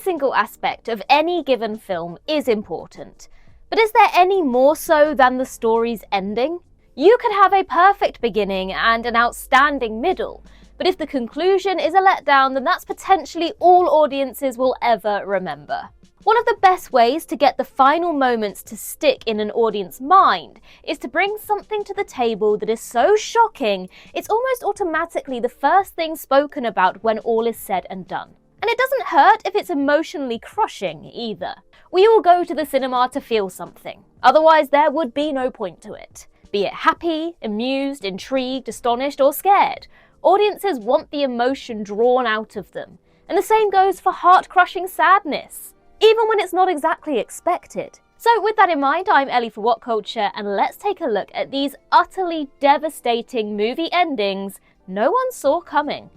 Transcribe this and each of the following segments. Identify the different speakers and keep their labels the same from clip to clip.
Speaker 1: single aspect of any given film is important, but is there any more so than the story's ending? You could have a perfect beginning and an outstanding middle, but if the conclusion is a letdown, then that's potentially all audiences will ever remember. One of the best ways to get the final moments to stick in an audience's mind is to bring something to the table that is so shocking, it's almost automatically the first thing spoken about when all is said and done. And it doesn't hurt if it's emotionally crushing either. We all go to the cinema to feel something, otherwise there would be no point to it. Be it happy, amused, intrigued, astonished, or scared. Audiences want the emotion drawn out of them. And the same goes for heart-crushing sadness, even when it's not exactly expected. So with that in mind, I'm Ellie for What Culture, and let's take a look at these utterly devastating movie endings no one saw coming.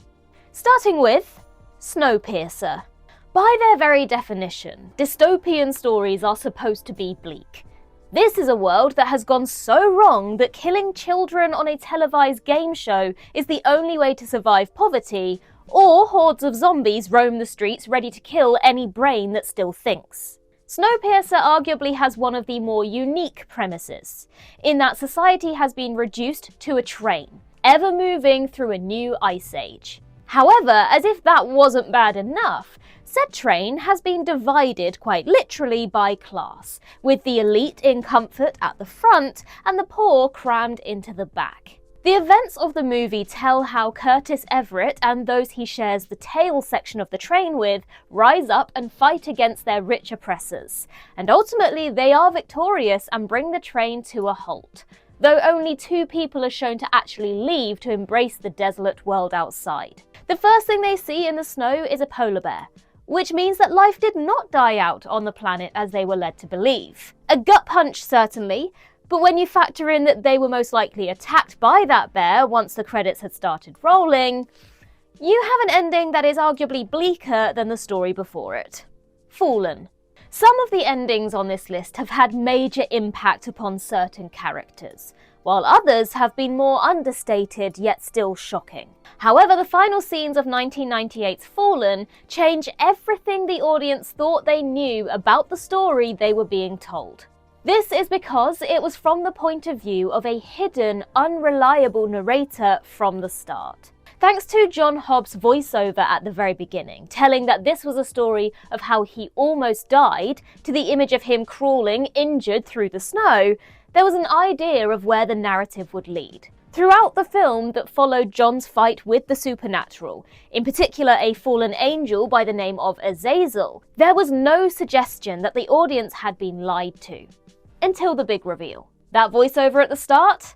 Speaker 1: Starting with Snowpiercer. By their very definition, dystopian stories are supposed to be bleak. This is a world that has gone so wrong that killing children on a televised game show is the only way to survive poverty, or hordes of zombies roam the streets ready to kill any brain that still thinks. Snowpiercer arguably has one of the more unique premises, in that society has been reduced to a train, ever moving through a new ice age. However, as if that wasn't bad enough, said train has been divided quite literally by class, with the elite in comfort at the front and the poor crammed into the back. The events of the movie tell how Curtis Everett and those he shares the tail section of the train with rise up and fight against their rich oppressors, and ultimately they are victorious and bring the train to a halt, though only 2 people are shown to actually leave to embrace the desolate world outside. The first thing they see in the snow is a polar bear, which means that life did not die out on the planet as they were led to believe. A gut punch certainly, but when you factor in that they were most likely attacked by that bear once the credits had started rolling, you have an ending that is arguably bleaker than the story before it. Fallen. Some of the endings on this list have had major impact upon certain characters, while others have been more understated yet still shocking. However, the final scenes of 1998's Fallen change everything the audience thought they knew about the story they were being told. This is because it was from the point of view of a hidden, unreliable narrator from the start. Thanks to John Hobbs' voiceover at the very beginning, telling that this was a story of how he almost died, to the image of him crawling, injured through the snow, there was an idea of where the narrative would lead. Throughout the film that followed John's fight with the supernatural, in particular a fallen angel by the name of Azazel, there was no suggestion that the audience had been lied to. Until the big reveal. That voiceover at the start?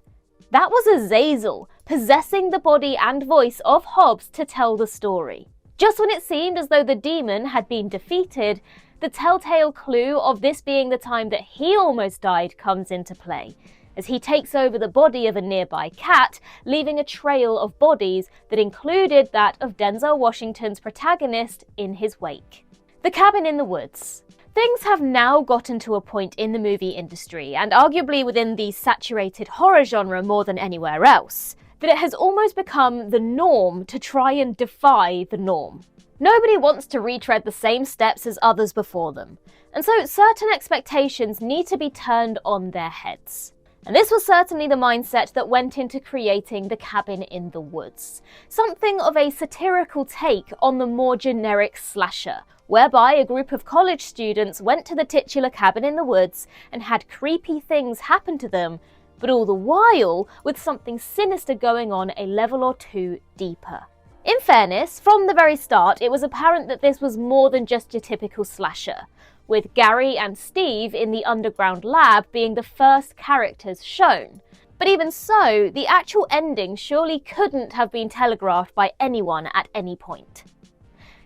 Speaker 1: That was Azazel, possessing the body and voice of Hobbs to tell the story. Just when it seemed as though the demon had been defeated, the telltale clue of this being the time that he almost died comes into play, as he takes over the body of a nearby cat, leaving a trail of bodies that included that of Denzel Washington's protagonist in his wake. The cabin in the woods. Things have now gotten to a point in the movie industry, and arguably within the saturated horror genre more than anywhere else, that it has almost become the norm to try and defy the norm. Nobody wants to retread the same steps as others before them, and so certain expectations need to be turned on their heads. And this was certainly the mindset that went into creating The Cabin in the Woods, something of a satirical take on the more generic slasher, whereby a group of college students went to the titular cabin in the woods and had creepy things happen to them, but all the while with something sinister going on a level or 2 deeper. In fairness, from the very start it was apparent that this was more than just your typical slasher, with Gary and Steve in the underground lab being the first characters shown. But even so, the actual ending surely couldn't have been telegraphed by anyone at any point.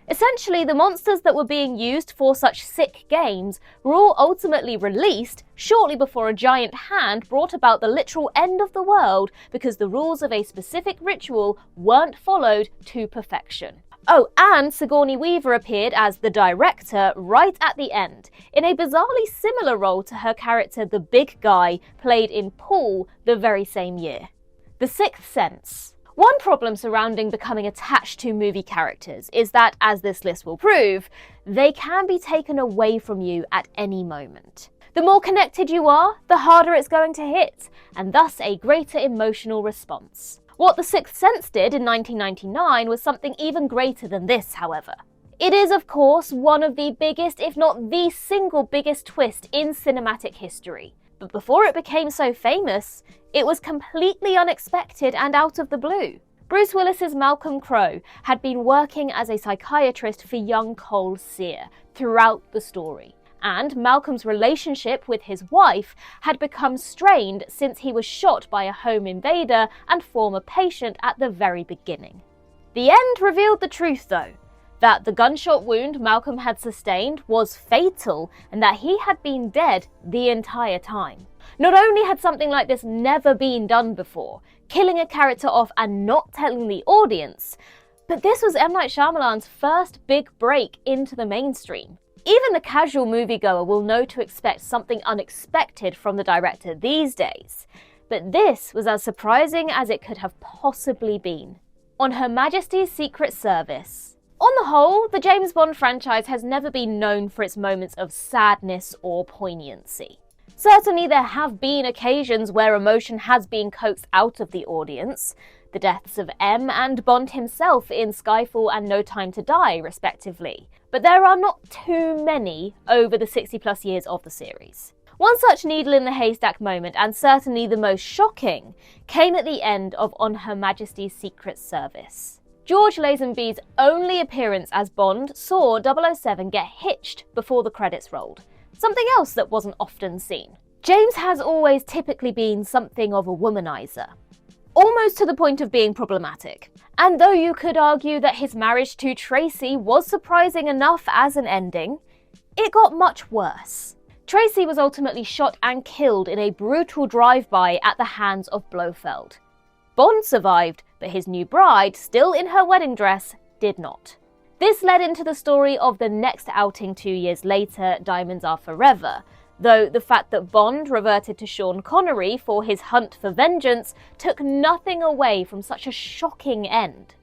Speaker 1: Essentially, the monsters that were being used for such sick games were all ultimately released shortly before a giant hand brought about the literal end of the world because the rules of a specific ritual weren't followed to perfection. Oh, and Sigourney Weaver appeared as the director right at the end, in a bizarrely similar role to her character the Big Guy, played in Paul the very same year. The Sixth Sense. One problem surrounding becoming attached to movie characters is that, as this list will prove, they can be taken away from you at any moment. The more connected you are, the harder it's going to hit, and thus a greater emotional response. What The Sixth Sense did in 1999 was something even greater than this, however. It is, of course, one of the biggest, if not the single biggest twist in cinematic history. But before it became so famous, it was completely unexpected and out of the blue. Bruce Willis's Malcolm Crowe had been working as a psychiatrist for young Cole Sear throughout the story, and Malcolm's relationship with his wife had become strained since he was shot by a home invader and former patient at the very beginning. The end revealed the truth, though, that the gunshot wound Malcolm had sustained was fatal and that he had been dead the entire time. Not only had something like this never been done before, killing a character off and not telling the audience, but this was M. Night Shyamalan's first big break into the mainstream. Even the casual moviegoer will know to expect something unexpected from the director these days, but this was as surprising as it could have possibly been. On Her Majesty's Secret Service. On the whole, the James Bond franchise has never been known for its moments of sadness or poignancy. Certainly there have been occasions where emotion has been coaxed out of the audience, the deaths of M and Bond himself in Skyfall and No Time to Die, respectively, but there are not too many over the 60+ years of the series. One such needle in the haystack moment, and certainly the most shocking, came at the end of On Her Majesty's Secret Service. George Lazenby's only appearance as Bond saw 007 get hitched before the credits rolled, something else that wasn't often seen. James has always typically been something of a womanizer, almost to the point of being problematic. And though you could argue that his marriage to Tracy was surprising enough as an ending, it got much worse. Tracy was ultimately shot and killed in a brutal drive-by at the hands of Blofeld. Bond survived, but his new bride, still in her wedding dress, did not. This led into the story of the next outing 2 years later, Diamonds Are Forever, though the fact that Bond reverted to Sean Connery for his hunt for vengeance took nothing away from such a shocking end.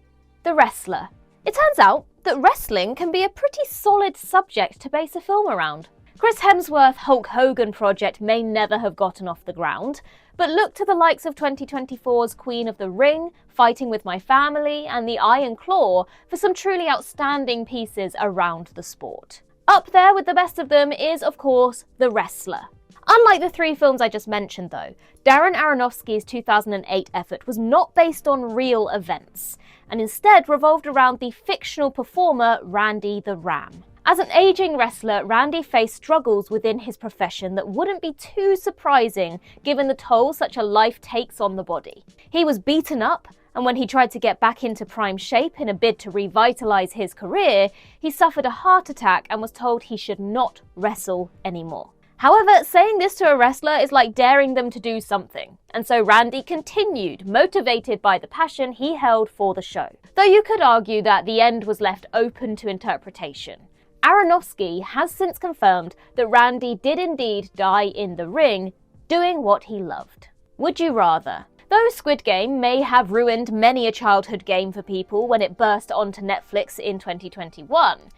Speaker 1: The Wrestler. It turns out that wrestling can be a pretty solid subject to base a film around. Chris Hemsworth's Hulk Hogan project may never have gotten off the ground, but look to the likes of 2024's Queen of the Ring, Fighting with My Family, and The Iron Claw for some truly outstanding pieces around the sport. Up there with the best of them is, of course, The Wrestler. Unlike the 3 films I just mentioned, though, Darren Aronofsky's 2008 effort was not based on real events, and instead revolved around the fictional performer Randy the Ram. As an aging wrestler, Randy faced struggles within his profession that wouldn't be too surprising given the toll such a life takes on the body. He was beaten up, and when he tried to get back into prime shape in a bid to revitalize his career, he suffered a heart attack and was told he should not wrestle anymore. However, saying this to a wrestler is like daring them to do something, and so Randy continued, motivated by the passion he held for the show. Though you could argue that the end was left open to interpretation. Aronofsky has since confirmed that Randy did indeed die in the ring, doing what he loved. Would you rather? Though Squid Game may have ruined many a childhood game for people when it burst onto Netflix in 2021,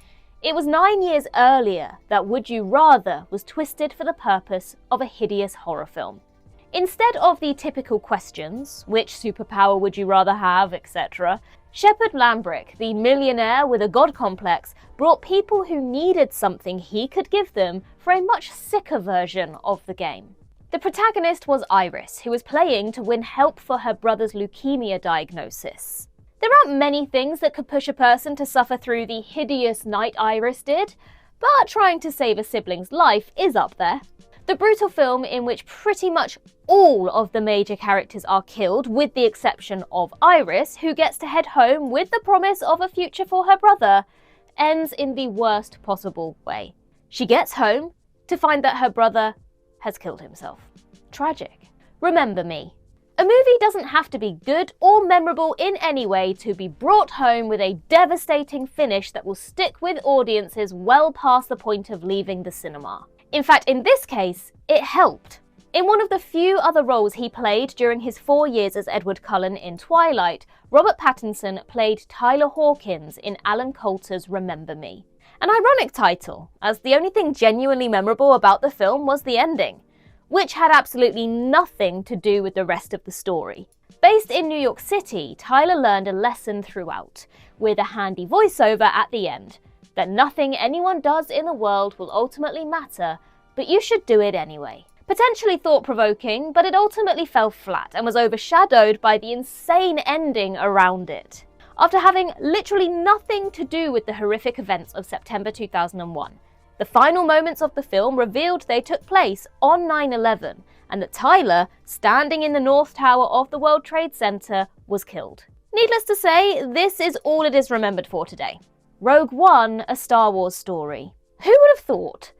Speaker 1: it was 9 years earlier that Would You Rather was twisted for the purpose of a hideous horror film. Instead of the typical questions, which superpower would you rather have, etc., Shepard Lambrick, the millionaire with a god complex, brought people who needed something he could give them for a much sicker version of the game. The protagonist was Iris, who was playing to win help for her brother's leukemia diagnosis. There aren't many things that could push a person to suffer through the hideous night Iris did, but trying to save a sibling's life is up there. The brutal film, in which pretty much all of the major characters are killed, with the exception of Iris, who gets to head home with the promise of a future for her brother, ends in the worst possible way. She gets home to find that her brother has killed himself. Tragic. Remember Me. A movie doesn't have to be good or memorable in any way to be brought home with a devastating finish that will stick with audiences well past the point of leaving the cinema. In fact, in this case, it helped. In one of the few other roles he played during his 4 years as Edward Cullen in Twilight, Robert Pattinson played Tyler Hawkins in Alan Coulter's Remember Me. An ironic title, as the only thing genuinely memorable about the film was the ending, which had absolutely nothing to do with the rest of the story. Based in New York City, Tyler learned a lesson throughout, with a handy voiceover at the end, that nothing anyone does in the world will ultimately matter, but you should do it anyway. Potentially thought-provoking, but it ultimately fell flat and was overshadowed by the insane ending around it. After having literally nothing to do with the horrific events of September 2001, the final moments of the film revealed they took place on 9/11, and that Tyler, standing in the North Tower of the World Trade Center, was killed. Needless to say, this is all it is remembered for today. Rogue One, a Star Wars story. Who would have thought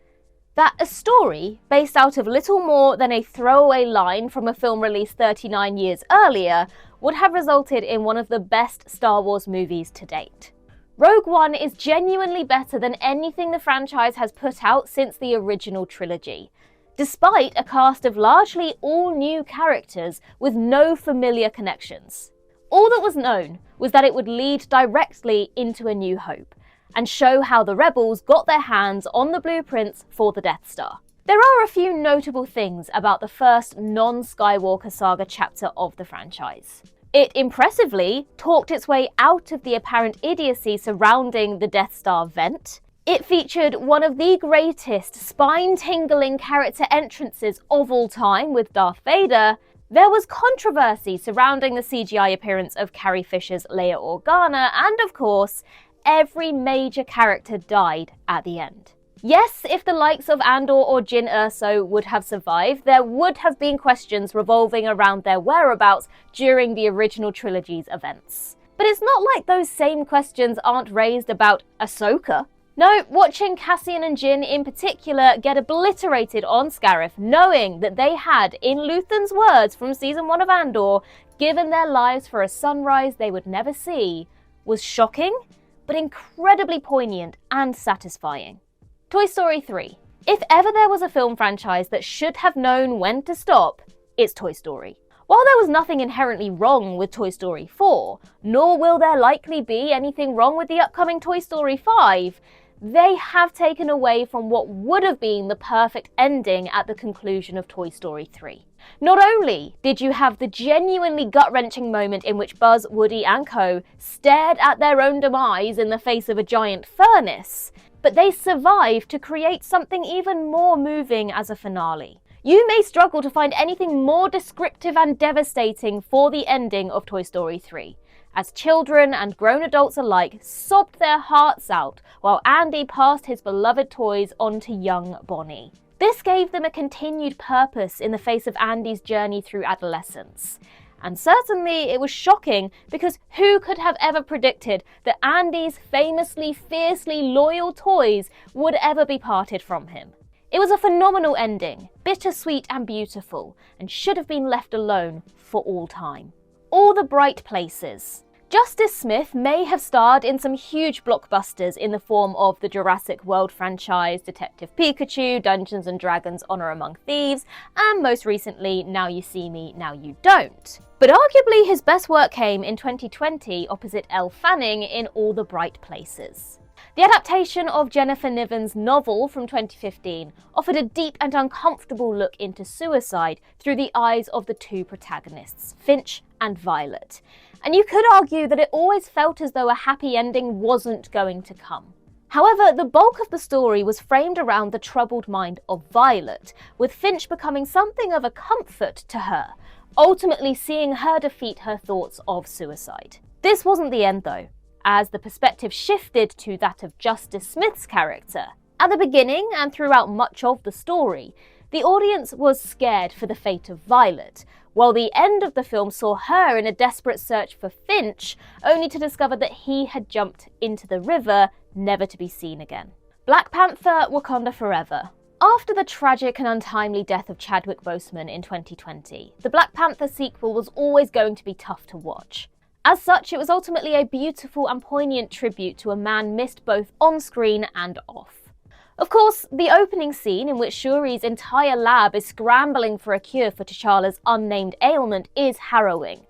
Speaker 1: that a story based out of little more than a throwaway line from a film released 39 years earlier would have resulted in one of the best Star Wars movies to date? Rogue One is genuinely better than anything the franchise has put out since the original trilogy, despite a cast of largely all new characters with no familiar connections. All that was known was that it would lead directly into A New Hope, and show how the rebels got their hands on the blueprints for the Death Star. There are a few notable things about the first non-Skywalker saga chapter of the franchise. It impressively talked its way out of the apparent idiocy surrounding the Death Star vent. It featured one of the greatest spine-tingling character entrances of all time with Darth Vader. There was controversy surrounding the CGI appearance of Carrie Fisher's Leia Organa, and of course, every major character died at the end. Yes, if the likes of Andor or Jyn Erso would have survived, there would have been questions revolving around their whereabouts during the original trilogy's events. But it's not like those same questions aren't raised about Ahsoka. No, watching Cassian and Jyn in particular get obliterated on Scarif, knowing that they had, in Luthen's words from season 1 of Andor, given their lives for a sunrise they would never see, was shocking, but incredibly poignant and satisfying. Toy Story 3. If ever there was a film franchise that should have known when to stop, it's Toy Story. While there was nothing inherently wrong with Toy Story 4, nor will there likely be anything wrong with the upcoming Toy Story 5, they have taken away from what would have been the perfect ending at the conclusion of Toy Story 3. Not only did you have the genuinely gut-wrenching moment in which Buzz, Woody and co stared at their own demise in the face of a giant furnace, but they survived to create something even more moving as a finale. You may struggle to find anything more descriptive and devastating for the ending of Toy Story 3, as children and grown adults alike sobbed their hearts out while Andy passed his beloved toys on to young Bonnie. This gave them a continued purpose in the face of Andy's journey through adolescence. And certainly it was shocking, because who could have ever predicted that Andy's famously fiercely loyal toys would ever be parted from him? It was a phenomenal ending, bittersweet and beautiful, and should have been left alone for all time. All the bright places. Justice Smith may have starred in some huge blockbusters in the form of the Jurassic World franchise, Detective Pikachu, Dungeons & Dragons Honor Among Thieves, and most recently, Now You See Me, Now You Don't. But arguably his best work came in 2020 opposite Elle Fanning in All the Bright Places. The adaptation of Jennifer Niven's novel from 2015 offered a deep and uncomfortable look into suicide through the eyes of the two protagonists, Finch and Violet. And you could argue that it always felt as though a happy ending wasn't going to come. However, the bulk of the story was framed around the troubled mind of Violet, with Finch becoming something of a comfort to her, ultimately seeing her defeat her thoughts of suicide. This wasn't the end though, as the perspective shifted to that of Justice Smith's character. At the beginning and throughout much of the story, the audience was scared for the fate of Violet, while the end of the film saw her in a desperate search for Finch, only to discover that he had jumped into the river, never to be seen again. Black Panther: Wakanda Forever. After the tragic and untimely death of Chadwick Boseman in 2020, the Black Panther sequel was always going to be tough to watch. As such, it was ultimately a beautiful and poignant tribute to a man missed both on screen and off. Of course, the opening scene in which Shuri's entire lab is scrambling for a cure for T'Challa's unnamed ailment is harrowing,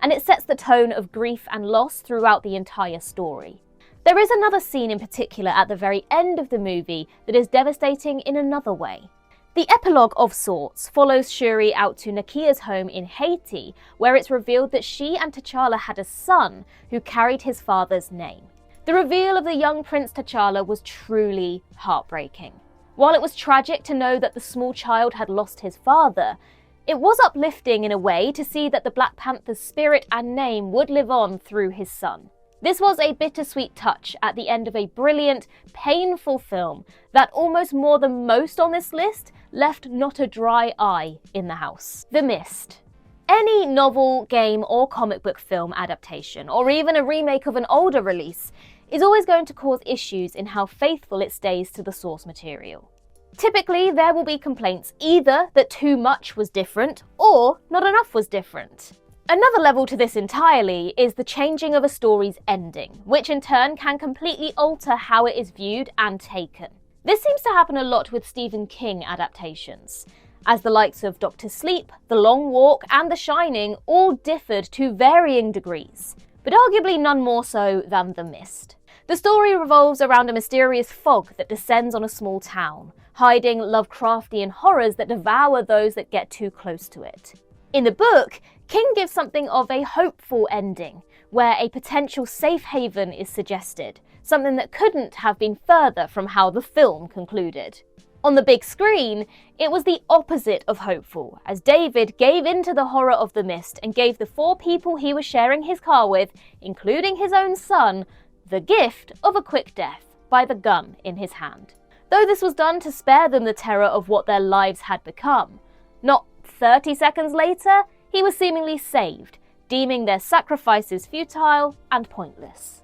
Speaker 1: and it sets the tone of grief and loss throughout the entire story. There is another scene in particular at the very end of the movie that is devastating in another way. The epilogue of sorts follows Shuri out to Nakia's home in Haiti, where it's revealed that she and T'Challa had a son who carried his father's name. The reveal of the young Prince T'Challa was truly heartbreaking. While it was tragic to know that the small child had lost his father, it was uplifting in a way to see that the Black Panther's spirit and name would live on through his son. This was a bittersweet touch at the end of a brilliant, painful film that, almost more than most on this list, left not a dry eye in the house. The Mist. Any novel, game, or comic book film adaptation, or even a remake of an older release, is always going to cause issues in how faithful it stays to the source material. Typically, there will be complaints either that too much was different, or not enough was different. Another level to this entirely is the changing of a story's ending, which in turn can completely alter how it is viewed and taken. This seems to happen a lot with Stephen King adaptations, as the likes of Dr. Sleep, The Long Walk, and The Shining all differed to varying degrees, but arguably none more so than The Mist. The story revolves around a mysterious fog that descends on a small town, hiding Lovecraftian horrors that devour those that get too close to it. In the book, King gives something of a hopeful ending, where a potential safe haven is suggested, something that couldn't have been further from how the film concluded. On the big screen, it was the opposite of hopeful, as David gave into the horror of the mist and gave the 4 people he was sharing his car with, including his own son, the gift of a quick death by the gun in his hand. Though this was done to spare them the terror of what their lives had become. Not 30 seconds later, he was seemingly saved, deeming their sacrifices futile and pointless.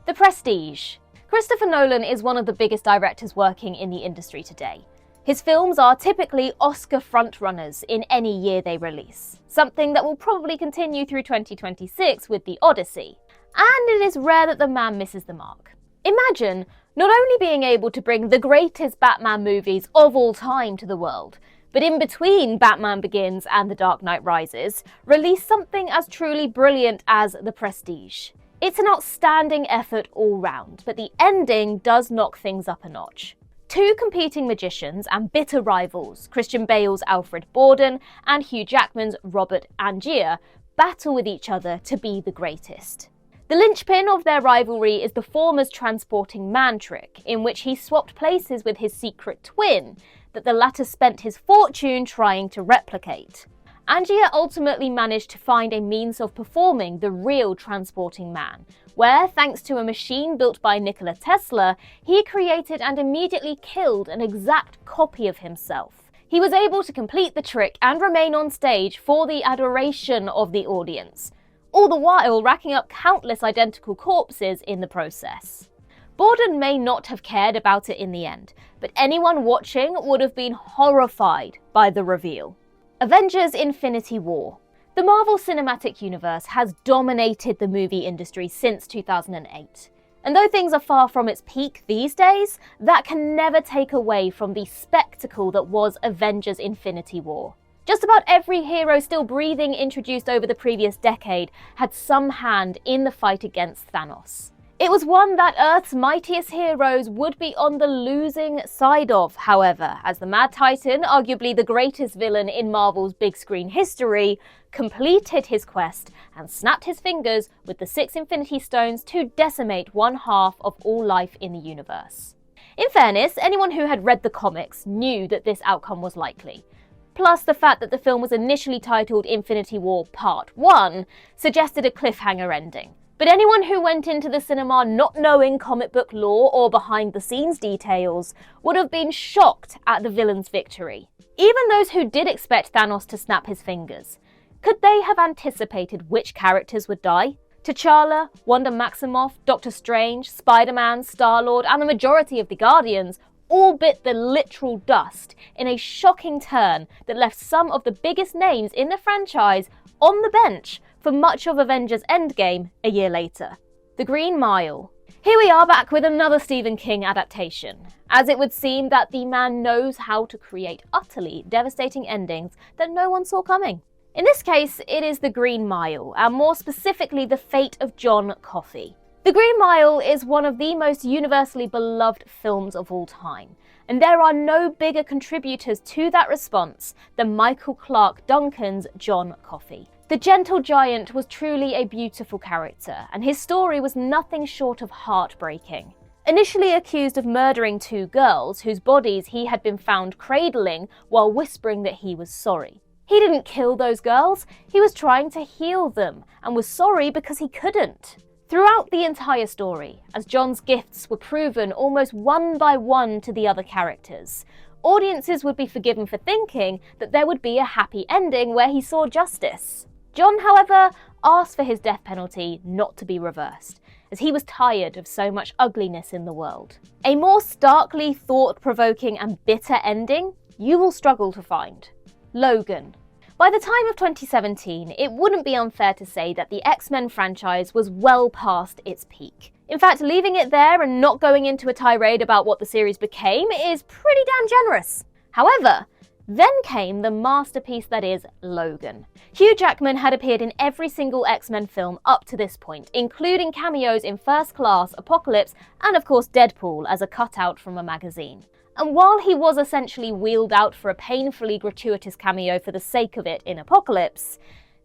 Speaker 1: The Prestige. Christopher Nolan is one of the biggest directors working in the industry today. His films are typically Oscar frontrunners in any year they release, something that will probably continue through 2026 with The Odyssey. And it is rare that the man misses the mark. Imagine not only being able to bring the greatest Batman movies of all time to the world, but in between Batman Begins and The Dark Knight Rises, release something as truly brilliant as The Prestige. It's an outstanding effort all round, but the ending does knock things up a notch. 2 competing magicians and bitter rivals, Christian Bale's Alfred Borden and Hugh Jackman's Robert Angier, battle with each other to be the greatest. The linchpin of their rivalry is the former's transporting man trick, in which he swapped places with his secret twin, that the latter spent his fortune trying to replicate. Angier ultimately managed to find a means of performing the real transporting man, where, thanks to a machine built by Nikola Tesla, he created and immediately killed an exact copy of himself. He was able to complete the trick and remain on stage for the adoration of the audience, all the while racking up countless identical corpses in the process. Borden may not have cared about it in the end, but anyone watching would have been horrified by the reveal. Avengers: Infinity War. The Marvel Cinematic Universe has dominated the movie industry since 2008. And though things are far from its peak these days, that can never take away from the spectacle that was Avengers: Infinity War. Just about every hero still breathing introduced over the previous decade had some hand in the fight against Thanos. It was one that Earth's mightiest heroes would be on the losing side of, however, as the Mad Titan, arguably the greatest villain in Marvel's big screen history, completed his quest and snapped his fingers with the 6 Infinity Stones to decimate 1/2 of all life in the universe. In fairness, anyone who had read the comics knew that this outcome was likely. Plus, the fact that the film was initially titled Infinity War Part 1 suggested a cliffhanger ending. But anyone who went into the cinema not knowing comic book lore or behind-the-scenes details would have been shocked at the villain's victory. Even those who did expect Thanos to snap his fingers, could they have anticipated which characters would die? T'Challa, Wanda Maximoff, Doctor Strange, Spider-Man, Star-Lord, and the majority of the Guardians all bit the literal dust in a shocking turn that left some of the biggest names in the franchise on the bench for much of Avengers Endgame a year later. The Green Mile. Here we are back with another Stephen King adaptation, as it would seem that the man knows how to create utterly devastating endings that no one saw coming. In this case, it is The Green Mile, and more specifically the fate of John Coffey. The Green Mile is one of the most universally beloved films of all time, and there are no bigger contributors to that response than Michael Clarke Duncan's John Coffey. The gentle giant was truly a beautiful character, and his story was nothing short of heartbreaking. Initially accused of murdering 2 girls whose bodies he had been found cradling while whispering that he was sorry. He didn't kill those girls, he was trying to heal them, and was sorry because he couldn't. Throughout the entire story, as John's gifts were proven almost one by one to the other characters, audiences would be forgiven for thinking that there would be a happy ending where he saw justice. John, however, asked for his death penalty not to be reversed, as he was tired of so much ugliness in the world. A more starkly thought-provoking and bitter ending you will struggle to find. Logan. By the time of 2017, it wouldn't be unfair to say that the X-Men franchise was well past its peak. In fact, leaving it there and not going into a tirade about what the series became is pretty damn generous. However, then came the masterpiece that is Logan. Hugh Jackman had appeared in every single X-Men film up to this point, including cameos in First Class, Apocalypse, and of course Deadpool as a cutout from a magazine. And while he was essentially wheeled out for a painfully gratuitous cameo for the sake of it in Apocalypse,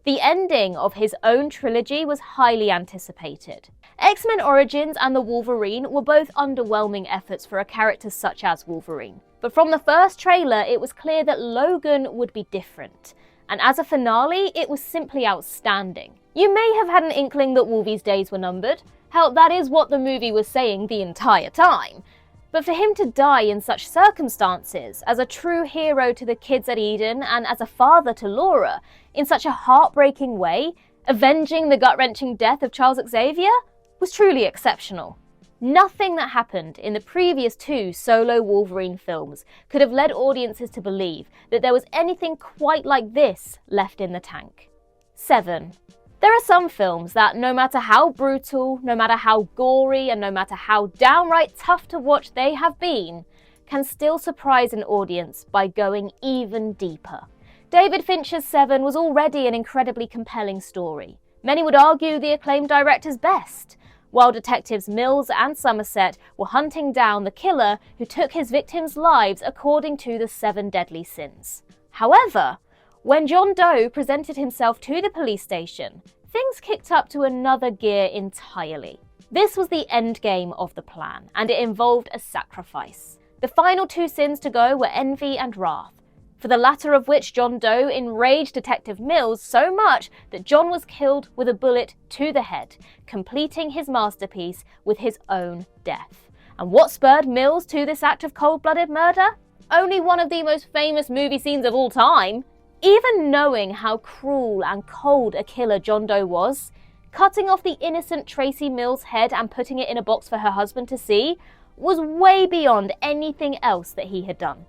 Speaker 1: the ending of his own trilogy was highly anticipated. X-Men Origins and The Wolverine were both underwhelming efforts for a character such as Wolverine. But from the first trailer, it was clear that Logan would be different. And as a finale, it was simply outstanding. You may have had an inkling that Wolvie's days were numbered. Hell, that is what the movie was saying the entire time. But for him to die in such circumstances, as a true hero to the kids at Eden and as a father to Laura, in such a heartbreaking way, avenging the gut-wrenching death of Charles Xavier, was truly exceptional. Nothing that happened in the previous 2 solo Wolverine films could have led audiences to believe that there was anything quite like this left in the tank. 7. There are some films that, no matter how brutal, no matter how gory, and no matter how downright tough to watch they have been, can still surprise an audience by going even deeper. David Fincher's 7 was already an incredibly compelling story. Many would argue the acclaimed director's best, while detectives Mills and Somerset were hunting down the killer who took his victims' lives according to the 7 deadly sins. However, when John Doe presented himself to the police station, things kicked up to another gear entirely. This was the endgame of the plan, and it involved a sacrifice. The final 2 sins to go were envy and wrath, for the latter of which John Doe enraged Detective Mills so much that John was killed with a bullet to the head, completing his masterpiece with his own death. And what spurred Mills to this act of cold-blooded murder? Only one of the most famous movie scenes of all time. Even knowing how cruel and cold a killer John Doe was, cutting off the innocent Tracy Mills' head and putting it in a box for her husband to see was way beyond anything else that he had done.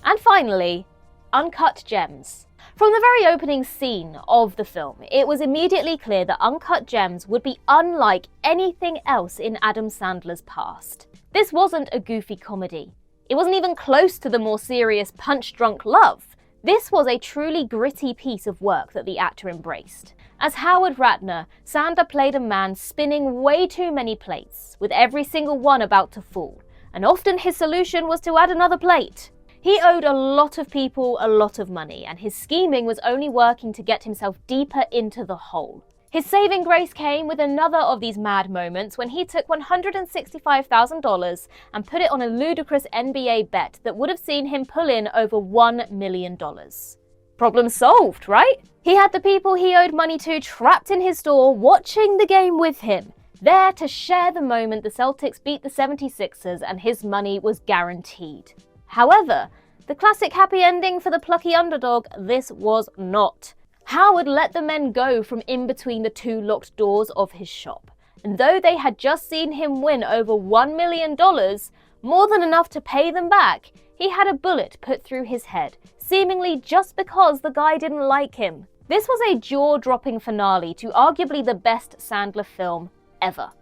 Speaker 1: And finally, Uncut Gems. From the very opening scene of the film, it was immediately clear that Uncut Gems would be unlike anything else in Adam Sandler's past. This wasn't a goofy comedy. It wasn't even close to the more serious Punch-Drunk Love. This was a truly gritty piece of work that the actor embraced. As Howard Ratner, Sandler played a man spinning way too many plates, with every single one about to fall, and often his solution was to add another plate. He owed a lot of people a lot of money, and his scheming was only working to get himself deeper into the hole. His saving grace came with another of these mad moments when he took $165,000 and put it on a ludicrous NBA bet that would have seen him pull in over $1 million. Problem solved, right? He had the people he owed money to trapped in his store watching the game with him, there to share the moment the Celtics beat the 76ers and his money was guaranteed. However, the classic happy ending for the plucky underdog, this was not. Howard let the men go from in between the 2 locked doors of his shop, and though they had just seen him win over $1 million, more than enough to pay them back, he had a bullet put through his head, seemingly just because the guy didn't like him. This was a jaw-dropping finale to arguably the best Sandler film ever.